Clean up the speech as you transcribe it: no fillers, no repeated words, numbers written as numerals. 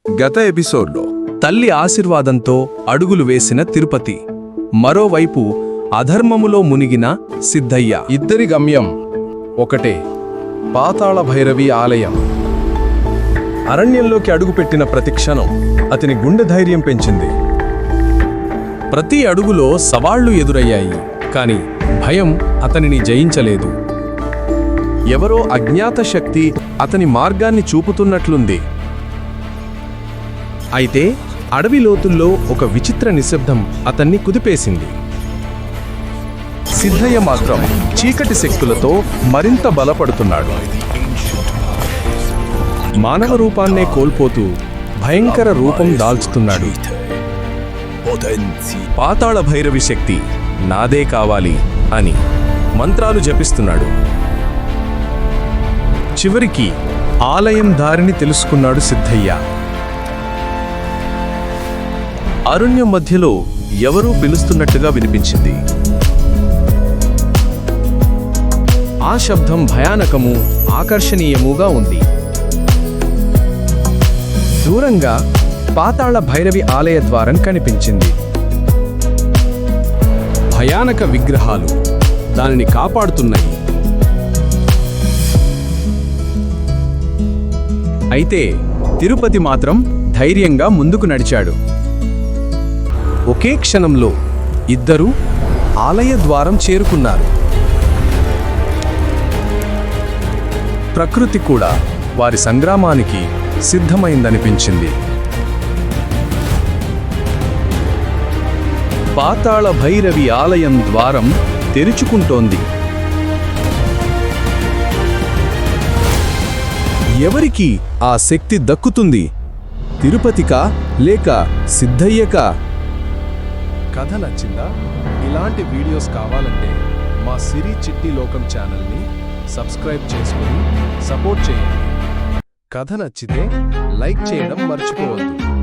గత ఎపిసోడ్లో తల్లి ఆశీర్వాదంతో అడుగులు వేసిన తిరుపతి, మరోవైపు అధర్మములో మునిగిన సిద్ధయ్య. ఇద్దరి గమ్యం ఒకటే, పాతాళ భైరవి ఆలయం. అరణ్యంలోకి అడుగుపెట్టిన ప్రతి క్షణం అతని గుండె ధైర్యం పెంచింది. ప్రతి అడుగులో సవాళ్లు ఎదురయ్యాయి, కాని భయం అతనిని జయించలేదు. ఎవరో అజ్ఞాత శక్తి అతని మార్గాన్ని చూపుతున్నట్లుంది. అయితే అడవి లోతుల్లో ఒక విచిత్ర నిశ్శబ్దం అతన్ని కుదిపేసింది. సిద్ధయ్య మాత్రం చీకటి శక్తులతో మరింత బలపడుతున్నాడు. మానవ రూపాన్నే కోల్పోతూ భయంకర రూపం దాల్చుతున్నాడు. పాతాళ భైరవి శక్తి నాదే కావాలి అని మంత్రాలు జపిస్తున్నాడు. చివరికి ఆలయం దారిని తెలుసుకున్నాడు సిద్ధయ్య. అరణ్యం మధ్యలో ఎవరూ పిలుస్తున్నట్టుగా వినిపించింది. ఆ శబ్దం భయానకము, ఆకర్షణీయముగా ఉంది. దూరంగా పాతాళ భైరవి ఆలయ ద్వారం కనిపించింది. భయానక విగ్రహాలు దానిని కాపాడుతున్నాయి. అయితే తిరుపతి మాత్రం ధైర్యంగా ముందుకు నడిచాడు. ఒకే క్షణంలో ఇద్దరూ ఆలయ ద్వారం చేరుకున్నారు. ప్రకృతి కూడా వారి సంగ్రామానికి సిద్ధమైందనిపించింది. పాతాళ భైరవి ఆలయం ద్వారం తెరుచుకుంటోంది. ఎవరికి ఆ శక్తి దక్కుతుంది? తిరుపతికా లేక సిద్ధయ్యకా? కథ నచ్చిందా? ఇలాంటి వీడియోస్ కావాలంటే మా సిరి చిట్టి లోకం ఛానల్ని సబ్స్క్రైబ్ చేసుకుని సపోర్ట్ చేయండి. కథ నచ్చితే లైక్ చేయడం మర్చిపోవద్దు.